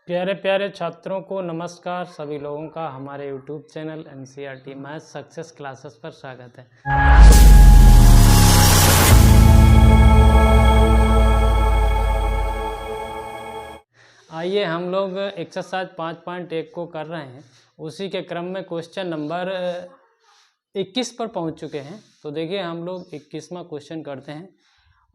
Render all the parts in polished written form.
प्यारे प्यारे छात्रों को नमस्कार। सभी लोगों का हमारे YouTube channel NCERT math success classes पर स्वागत है। आइए हम लोग एक्सरसाइज 5.1 को कर रहे हैं। उसी के क्रम में क्वेश्चन नंबर 21 पर पहुंच चुके हैं। तो देखिए हम लोग 21वां क्वेश्चन करते हैं।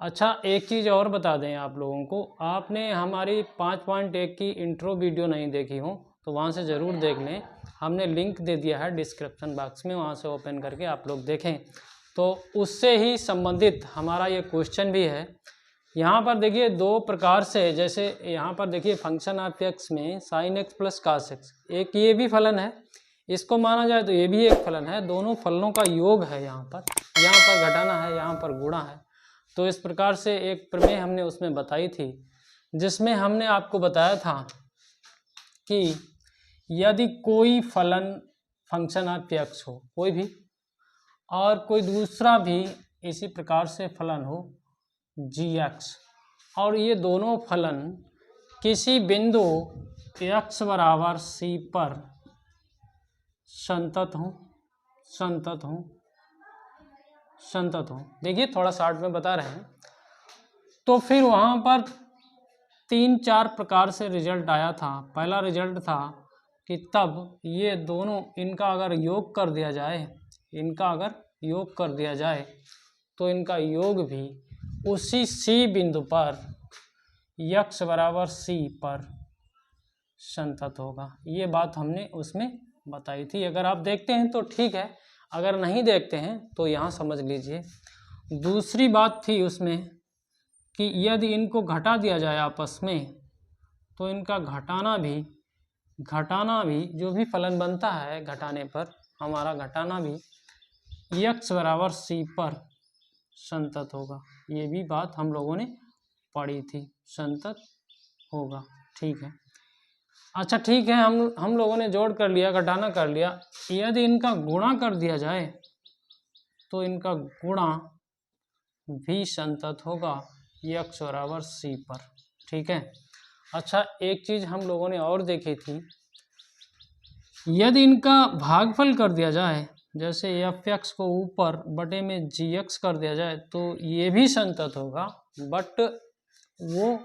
अच्छा, एक चीज़ और बता दें आप लोगों को, आपने हमारी 5.1 की इंट्रो वीडियो नहीं देखी हो तो वहाँ से ज़रूर देख लें। हमने लिंक दे दिया है डिस्क्रिप्शन बॉक्स में, वहाँ से ओपन करके आप लोग देखें। तो उससे ही संबंधित हमारा ये क्वेश्चन भी है। यहाँ पर देखिए दो प्रकार से, जैसे यहाँ पर देखिए फंक्शन ऑफ एक्स में sine X plus cos X, एक ये भी फलन है, इसको माना जाए तो ये भी एक फलन है। दोनों फलनों का योग है, यहाँ पर घटाना है, यहाँ पर गुणा है। तो इस प्रकार से एक प्रमेय हमने उसमें बताई थी, जिसमें हमने आपको बताया था कि यदि कोई फलन फंक्शन ऑफ एक्स हो कोई भी, और कोई दूसरा भी इसी प्रकार से फलन हो gx, और ये दोनों फलन किसी बिंदु x बराबर c पर संतत हो। देखिए थोड़ा शार्ट में बता रहे हैं। तो फिर वहाँ पर 3-4 प्रकार से रिजल्ट आया था। पहला रिजल्ट था कि तब ये दोनों, इनका अगर योग कर दिया जाए तो इनका योग भी उसी C बिंदु पर x बराबर c पर संतत होगा। ये बात हमने उसमें बताई थी। अगर आप देखते हैं तो ठीक है, अगर नहीं देखते हैं तो यहाँ समझ लीजिए। दूसरी बात थी उसमें कि यदि इनको घटा दिया जाए आपस में तो इनका घटाना भी जो भी फलन बनता है घटाने पर, हमारा घटाना भी x बराबर c पर संतत होगा। ये भी बात हम लोगों ने पढ़ी थी, संतत होगा। ठीक है। अच्छा ठीक है, हम लोगों ने जोड़ कर लिया, घटाना कर लिया। यदि इनका गुणा कर दिया जाए तो इनका गुणा भी संतत होगा x बराबर c पर। ठीक है। अच्छा, एक चीज़ हम लोगों ने और देखी थी, यदि इनका भागफल कर दिया जाए, जैसे fx को ऊपर बटे में gx कर दिया जाए तो ये भी संतत होगा, बट वो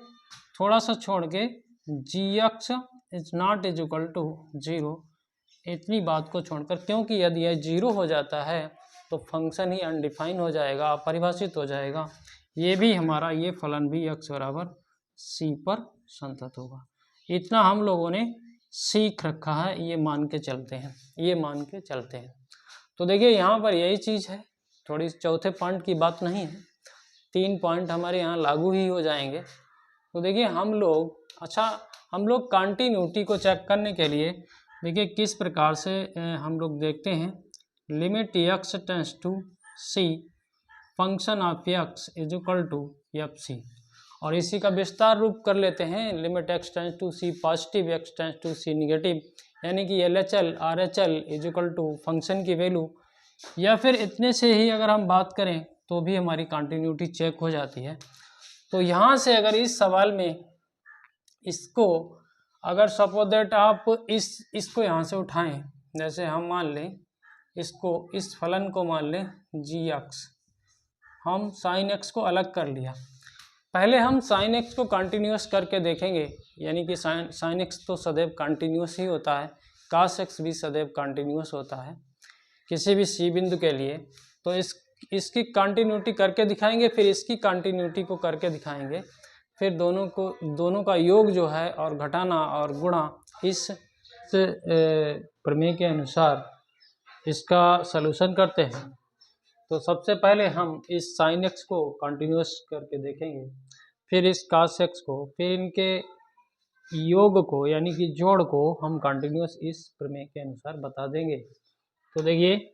थोड़ा सा छोड़ के gx is not is equal to 0, इतनी बात को छोड़कर, क्योंकि यदि यह 0 हो जाता है तो फंक्शन ही अनडिफाइन हो जाएगा, अपरिभाषित हो जाएगा। ये भी हमारा ये फलन भी x बराबर c पर संतत होगा। इतना हम लोगों ने सीख रखा है, ये मान के चलते हैं। तो देखिए यहाँ पर यही चीज़ है, थोड़ी चौथे पॉइंट की बात नहीं है, 3 पॉइंट हमारे यहाँ लागू ही हो जाएंगे। तो देखिए हम लोग कंटिन्यूटी को चेक करने के लिए देखिए किस प्रकार से हम लोग देखते हैं। Limit x tends to c function of x is equal to fc, और इसी का विस्तार रूप कर लेते हैं। Limit x tends to c positive, x tends to c negative, यानी कि LHL RHL is equal to function की वैल्यू, या फिर इतने से ही अगर हम बात करें तो भी हमारी कंटिन्यूटी चेक हो जाती है। तो यहाँ से अगर इस सवाल में इसको, अगर सपोज दैट आप इसको यहाँ से उठाएं, जैसे हम मान लें इसको, इस फलन को मान लें gx, हम sin x को अलग कर लिया। पहले हम sin x को कंटिन्यूस करके देखेंगे, यानी कि sin x तो सदैव कंटिन्यूस ही होता है, cos x भी सदैव कंटिन्यूस होता है किसी भी c बिंदु के लिए। तो इसकी कंटिन्यूटी करके दिखाएंगे, फिर इसकी कंटिन्यूटी को करके दिखाएंगे, फिर दोनों का योग जो है और घटाना और गुणा, इस प्रमेय के अनुसार इसका सलूशन करते हैं। तो सबसे पहले हम इस sin x को कंटिन्यूस करके देखेंगे, फिर इस cos x को, फिर इनके योग को यानी कि जोड़ को हम कंटिन्यूस इस प्रमेय के अनुसार बता देंगे। तो देखिए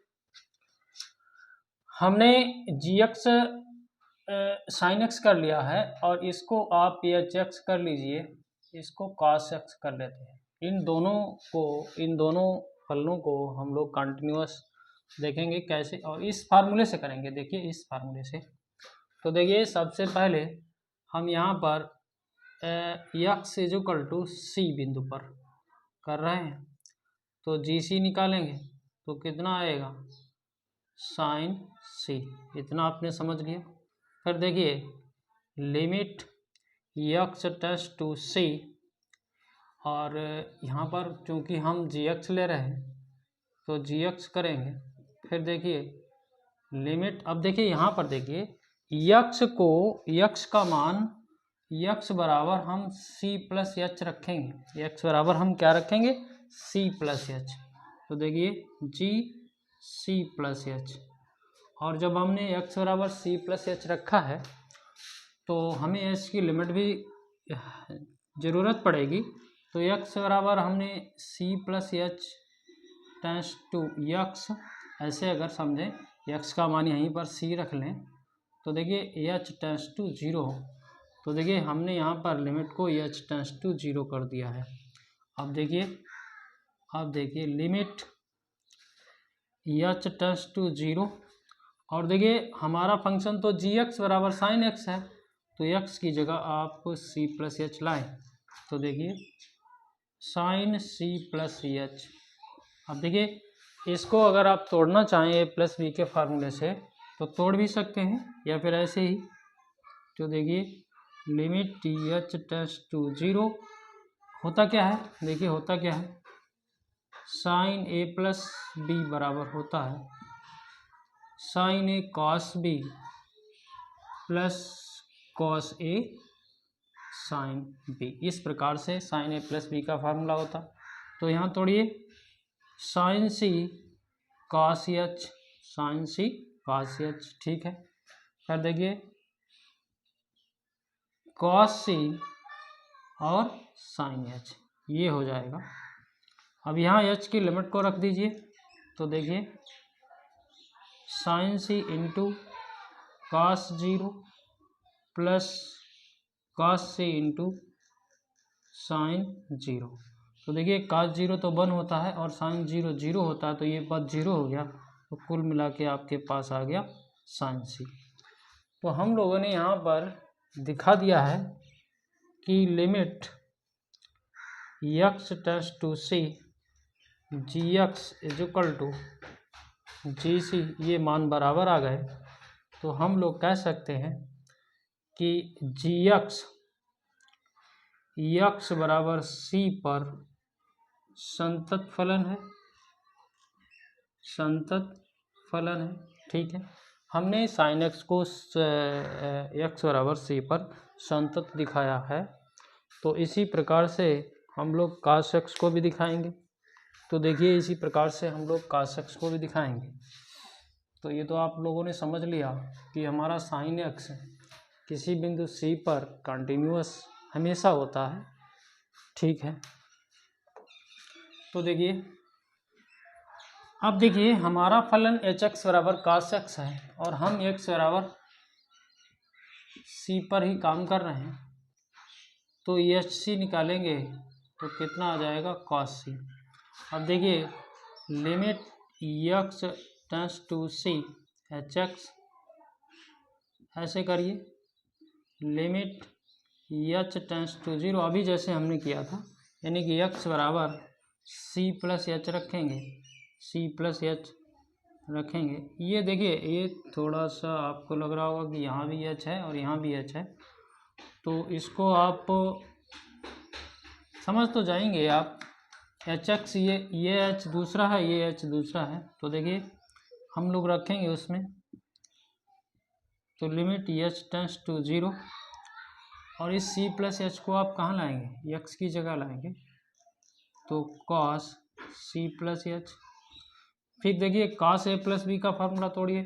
हमने gx sin x कर लिया है, और इसको आप hx कर लीजिए, इसको cos x कर लेते हैं। इन दोनों फलनों को हम लोग कंटिन्यूस देखेंगे कैसे, और इस फार्मूले से करेंगे। देखिए इस फार्मूले से, तो देखिए सबसे पहले हम यहाँ पर यक्स इज इक्वल टू सी बिंदु पर कर रहे हैं, तो जी सी निकालेंगे तो कितना आएगा साइन सी, इतना आपने समझ लिया। फिर देखिए लिमिट यक्स टेंड्स टू सी, और यहाँ पर चूँकि हम जी एक्स ले रहे हैं तो जी एक्स करेंगे। फिर देखिए लिमिट, अब देखिए यहाँ पर देखिए यक्स का मान यक्स बराबर हम सी प्लस एच रखेंगे, यक्स बराबर हम क्या रखेंगे सी प्लस एच, तो देखिए जी सी प्लस एच, और जब हमने यक्स बराबर सी प्लस एच रखा है तो हमें एच की लिमिट भी ज़रूरत पड़ेगी। तो यक्स बराबर हमने C plus H tends to X, ऐसे अगर समझें यक्स का मान यहीं पर सी रख लें तो देखिए एच टेंड्स टू जीरो, तो देखिए हमने यहाँ पर लिमिट को एच टेंड्स टू जीरो कर दिया है। अब देखिए limit H tends to zero, और देखिए हमारा फंक्शन तो जी एक्स बराबर साइन एक्स है, तो एक्स की जगह आप सी प्लस एच लाएँ, तो देखिए साइन सी प्लस एच। अब देखिए इसको अगर आप तोड़ना चाहें ए प्लस बी के फार्मूले से तो तोड़ भी सकते हैं, या फिर ऐसे ही, तो देखिए limit H tends to zero होता क्या है, देखिए होता क्या है साइन ए प्लस बी बराबर होता है sign A cos B plus cos A sine B, इस प्रकार से साइन ए प्लस बी का फार्मूला होता। तो यहाँ तोड़िए साइन सी कॉस एच, साइन सी कॉस एच, ठीक है। फिर देखिए कॉस सी और साइन एच, ये हो जाएगा। अब यहाँ एच की लिमिट को रख दीजिए, तो देखिए sine C into cos zero plus cos C into sine zero, तो देखिए कॉस जीरो तो 1 होता है और साइन जीरो 0 होता है, तो ये पद 0 हो गया, तो कुल मिला के आपके पास आ गया साइन सी। तो हम लोगों ने यहाँ पर दिखा दिया है कि limit x tends to C g x is equal to g C, ये मान बराबर आ गए, तो हम लोग कह सकते हैं कि जी एक्स बराबर सी पर संतत फलन है, संतत फलन है, ठीक है। हमने साइन एक्स को एक्स बराबर सी पर संतत दिखाया है, तो इसी प्रकार से हम लोग कॉस एक्स को भी दिखाएंगे, तो देखिए इसी प्रकार से हम लोग कॉस एक्स को भी दिखाएंगे। तो ये तो आप लोगों ने समझ लिया कि हमारा साइन एक्स किसी बिंदु सी पर कंटिन्यूअस हमेशा होता है, ठीक है। तो देखिए अब देखिए हमारा फलन एच एक्स बराबर कॉस एक्स है और हम एक्स बराबर सी पर ही काम कर रहे हैं, तो एच सी निकालेंगे तो कितना आ जाएगा कॉस सी। अब देखिए limit X tends to C H X, ऐसे करिए limit H tends to zero, अभी जैसे हमने किया था, यानी कि एक्स बराबर सी प्लस एच रखेंगे, सी प्लस एच रखेंगे। ये देखिए ये थोड़ा सा आपको लग रहा होगा कि यहाँ भी एच है और यहाँ भी एच है, तो इसको आप समझ तो जाएंगे आप, एच एक्स ये एच दूसरा है, ये एच दूसरा है, तो देखिए हम लोग रखेंगे उसमें, तो limit H tends to zero, और इस सी प्लस एच को आप कहाँ लाएंगे, एक्स की जगह लाएंगे, तो कॉस सी प्लस एच। फिर देखिए कॉस ए प्लस बी का फार्मूला तोड़िए,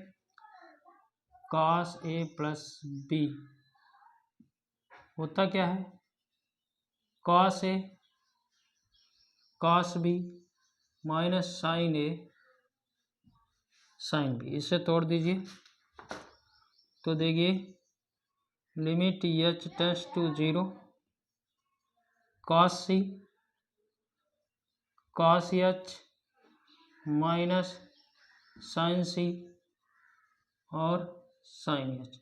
कॉस ए प्लस बी होता क्या है cos A cos B minus sine A sine B, इसे तोड़ दीजिए, तो देखिए limit H tends to zero cos C cos H minus sine C और साइन एच,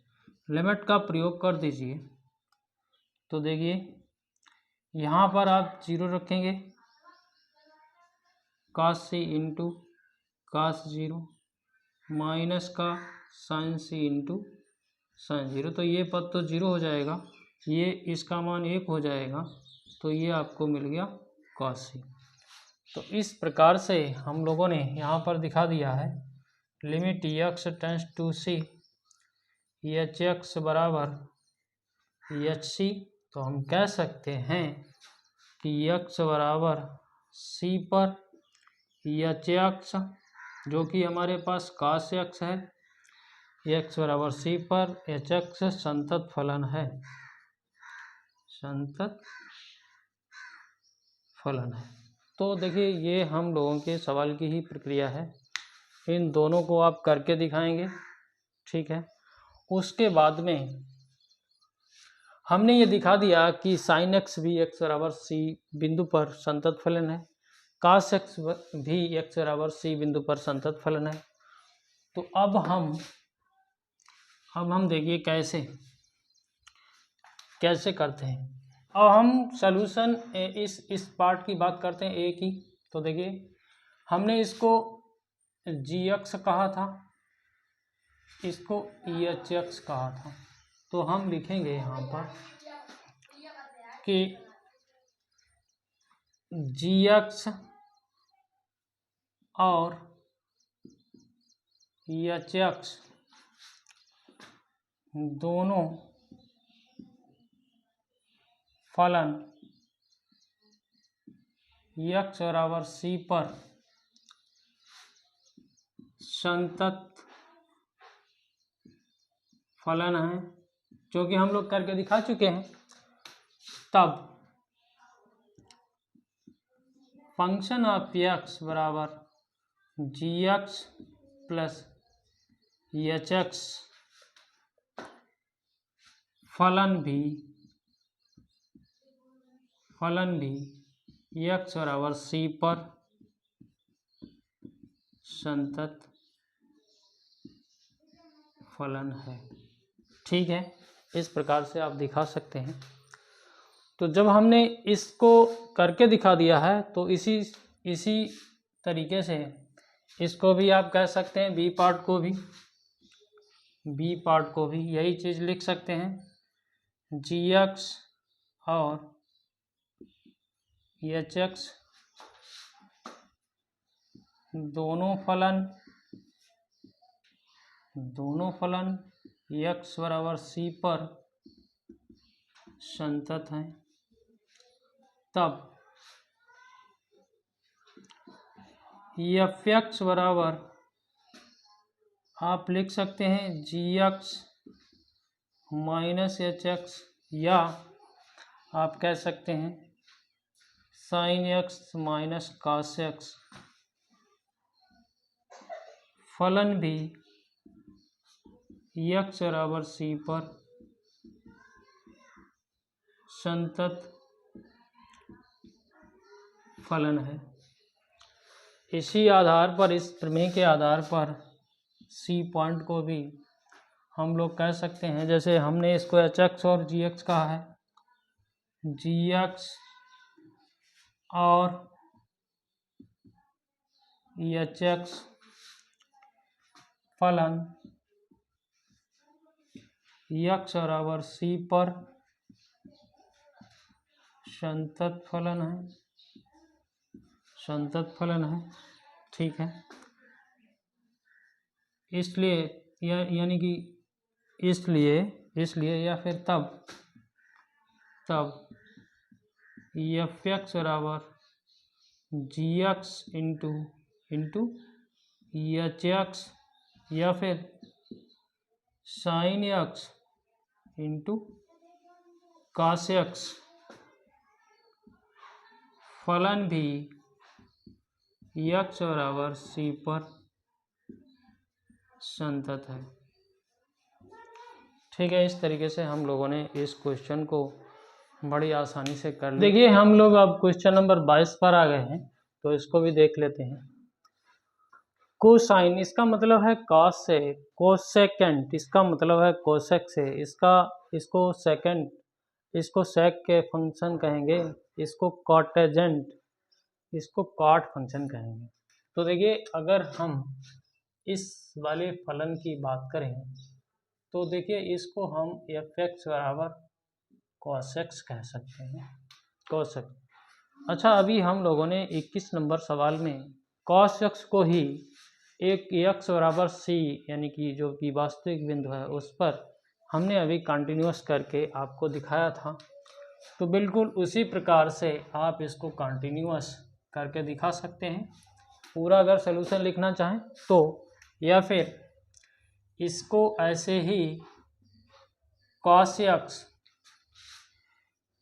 लिमिट का प्रयोग कर दीजिए, तो देखिए यहाँ पर आप 0 रखेंगे, cos c into cos 0 minus का sin c इंटू sin 0, तो ये पद तो 0 हो जाएगा, ये इसका मान 1 हो जाएगा, तो ये आपको मिल गया cos c। तो इस प्रकार से हम लोगों ने यहाँ पर दिखा दिया है limit x tends to c H X बराबर एच सी। तो हम कह सकते हैं कि x बराबर c पर एच एक्स जो कि हमारे पास cos x है, x बराबर c पर एच एक्स संतत फलन है, संतत फलन है। तो देखिए ये हम लोगों के सवाल की ही प्रक्रिया है, इन दोनों को आप करके दिखाएंगे, ठीक है। उसके बाद में हमने ये दिखा दिया कि sin x भी x बराबर c बिंदु पर संतत फलन है, cos x भी x बराबर c बिंदु पर संतत फलन है। तो अब हम देखिए कैसे करते हैं। अब हम सॉल्यूशन इस पार्ट की बात करते हैं ए की। तो देखिए हमने इसको gx कहा था, इसको ehx कहा था, तो हम लिखेंगे यहाँ पर कि gx और ehx दोनों फलन x बराबर c पर संतत फलन है, जो कि हम लोग करके दिखा चुके हैं। तब फंक्शन ऑफ x बराबर gx प्लस hx फलन भी x बराबर c पर संतत फलन है, ठीक है। इस प्रकार से आप दिखा सकते हैं। तो जब हमने इसको करके दिखा दिया है तो इसी तरीके से इसको भी आप कह सकते हैं, बी पार्ट को भी यही चीज़ लिख सकते हैं, gx और hx दोनों फलन x बराबर c पर संतत हैं। तब fx बराबर आप लिख सकते हैं gx माइनस hx, या आप कह सकते हैं sin x minus cos x फलन भी x बराबर c पर संतत फलन है। इसी आधार पर, इस प्रमेय के आधार पर सी पॉइंट को भी हम लोग कह सकते हैं, जैसे हमने इसको hx और gx कहा है, gx और hx फलन x बराबर c पर संतत फलन है, ठीक है। इसलिए यानी कि इसलिए या फिर तब fx बराबर gx इंटू hx या फिर sin x into cos x फलन भी x बराबर c पर संतत है, ठीक है। इस तरीके से हम लोगों ने इस क्वेश्चन को बड़ी आसानी से कर लिया। देखिए हम लोग अब क्वेश्चन नंबर 22 पर आ गए हैं, तो इसको भी देख लेते हैं। कोसाइन, इसका मतलब है कॉस से, कोसेकेंट इसका मतलब है कोसेक से, इसको सेकेंड इसको सेक के फंक्शन कहेंगे, इसको कॉटेजेंट, इसको कॉट फंक्शन कहेंगे। तो देखिए अगर हम इस वाले फलन की बात करें तो देखिए इसको हम fx बराबर cos x कह सकते हैं, cos x। अच्छा, अभी हम लोगों ने 21 नंबर सवाल में cos x को ही एक x बराबर c यानी कि जो कि वास्तविक बिंदु है उस पर हमने अभी कंटिन्यूस करके आपको दिखाया था। तो बिल्कुल उसी प्रकार से आप इसको कंटिन्यूस करके दिखा सकते हैं पूरा अगर सलूशन लिखना चाहें तो, या फिर इसको ऐसे ही cos x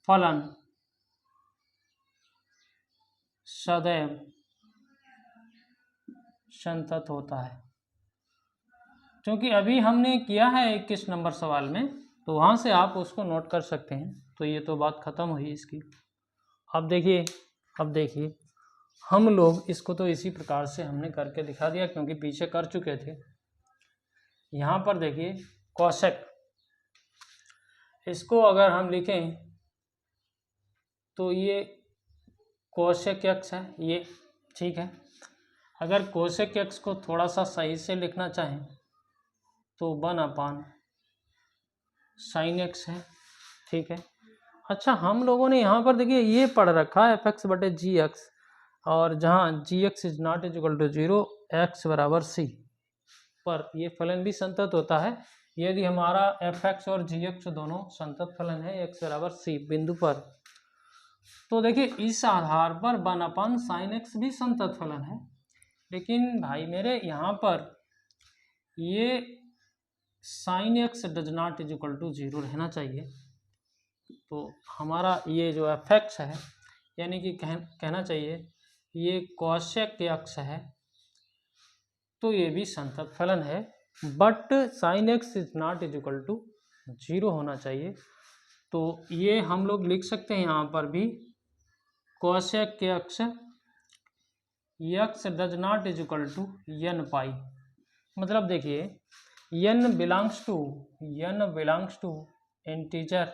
फलन सदैव संतत होता है, क्योंकि अभी हमने किया है 21 नंबर सवाल में, तो वहाँ से आप उसको नोट कर सकते हैं। तो ये तो बात ख़त्म हुई इसकी। अब देखिए हम लोग इसको तो इसी प्रकार से हमने करके दिखा दिया क्योंकि पीछे कर चुके थे। यहाँ पर देखिए कोसेक, इसको अगर हम लिखें तो ये कोसेक एक्स है, ये ठीक है। अगर कोसेक एक्स को थोड़ा सा सही से लिखना चाहें तो 1/sin x है, ठीक है। अच्छा, हम लोगों ने यहाँ पर देखिए ये पढ़ रखा है f(x/g(x), और जहाँ g(x) is not equal to 0, x बराबर c पर ये फलन भी संतत होता है यदि हमारा f(x) और g(x) दोनों संतत फलन है x बराबर c बिंदु पर। तो देखिए इस आधार पर 1/sin x भी संतत फलन है, लेकिन भाई मेरे यहाँ पर ये sin x does not is equal to 0 रहना चाहिए। तो हमारा ये जो f(x) है यानी कि कहना चाहिए ये कोसेक x है, तो ये भी संतत फलन है, but sin x is not is equal to 0 होना चाहिए। तो ये हम लोग लिख सकते हैं यहाँ पर भी cosec x does not is equal to n pi. मतलब देखिए n बिलोंग्स टू इंटीजर,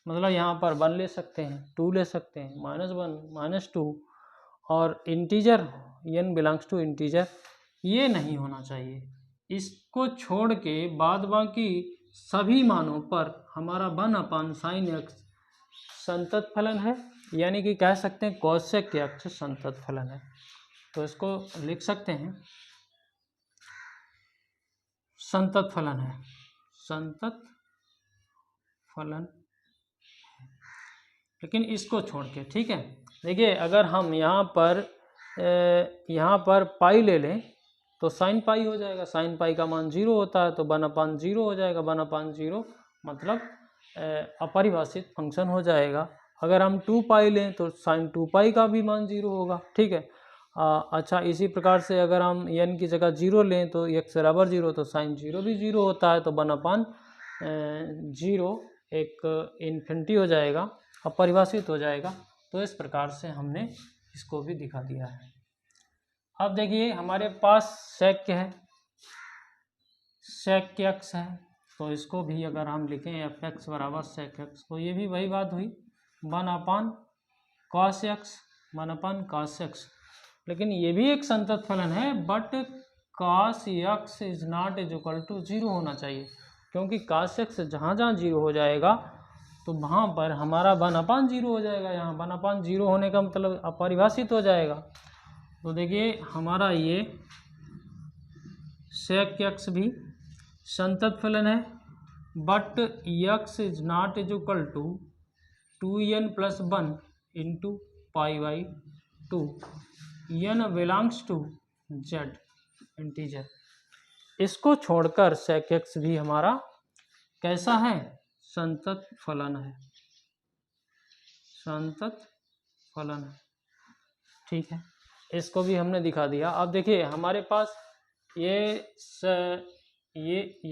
मतलब यहाँ पर 1 ले सकते हैं, 2 ले सकते हैं, -1 -2, और integer n belongs to integer ये नहीं होना चाहिए। इसको छोड़ के बाद बाकी सभी मानों पर हमारा 1/sin x संतत फलन है, यानी कि कह सकते हैं कोसेक x संतत फलन है। तो इसको लिख सकते हैं संतत फलन है, संतत फलन, लेकिन इसको छोड़ के, ठीक है। देखिए अगर हम यहाँ पर पाई ले लें तो साइन पाई हो जाएगा, साइन पाई का मान 0 होता है तो 1/0 हो जाएगा, 1/0 मतलब अपरिभाषित फंक्शन हो जाएगा। अगर हम 2 पाई लें तो साइन 2 पाई का भी मान 0 होगा, ठीक है। अच्छा, इसी प्रकार से अगर हम n की जगह 0 लें तो x बराबर 0 तो साइन 0 भी 0 होता है, तो 1/0 एक इन्फिनिटी हो जाएगा, अपरिभाषित हो जाएगा। तो इस प्रकार से हमने इसको भी दिखा दिया है। अब देखिए हमारे पास सेक है, सेक x है, तो इसको भी अगर हम लिखें f(x) बराबर सेक x, तो ये भी वही बात हुई 1/cos x, लेकिन ये भी एक संतत फलन है, but cos x is not is equal to 0 होना चाहिए, क्योंकि cos x जहाँ 0 हो जाएगा तो वहाँ पर हमारा 1/0 हो जाएगा, यहाँ 1/0 होने का मतलब अपरिभाषित हो जाएगा। तो देखिए हमारा ये सेक x भी संतत फलन है, but x is not is equal to 2n + 1 into π/2, n belongs to z integer. इसको छोड़कर सेक x भी हमारा कैसा है, संतत फलन है, संतत फलन है, ठीक है। इसको भी हमने दिखा दिया। अब देखिए हमारे पास ये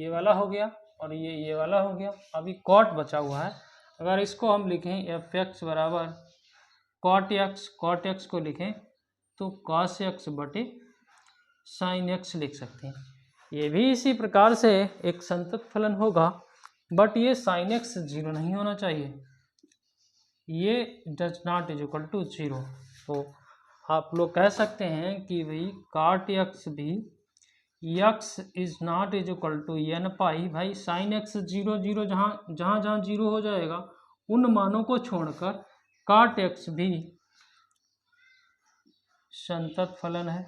वाला हो गया और ये वाला हो गया, अभी कॉट बचा हुआ है। अगर इसको हम लिखें f(x) बराबर कॉट x को लिखें तो cos x बटे sin x लिख सकते हैं। ये भी इसी प्रकार से एक संतत फलन होगा, बट ये sin x 0 नहीं होना चाहिए, ये does not is equal to 0। तो आप लोग कह सकते हैं कि भाई काट यक्स भी x is not is equal to N pi, भाई साइन एक्स 0 0 जहाँ 0 हो जाएगा उन मानों को छोड़कर काट एक्स भी संतत फलन है,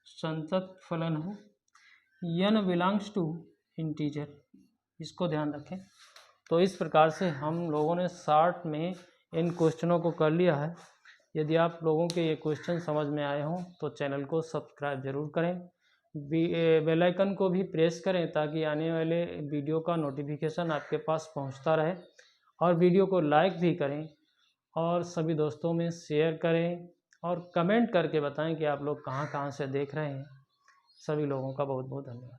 संतत फलन है, n बिलोंग्स टू इंटीजर, इसको ध्यान रखें। तो इस प्रकार से हम लोगों ने शॉर्ट में इन क्वेश्चनों को कर लिया है। यदि आप लोगों के ये क्वेश्चन समझ में आए हों तो चैनल को सब्सक्राइब जरूर करें, बेल आइकन को भी प्रेस करें ताकि आने वाले वीडियो का नोटिफिकेशन आपके पास पहुंचता रहे, और वीडियो को लाइक भी करें और सभी दोस्तों में शेयर करें और कमेंट करके बताएं कि आप लोग कहां से देख रहे हैं। सभी लोगों का बहुत बहुत धन्यवाद।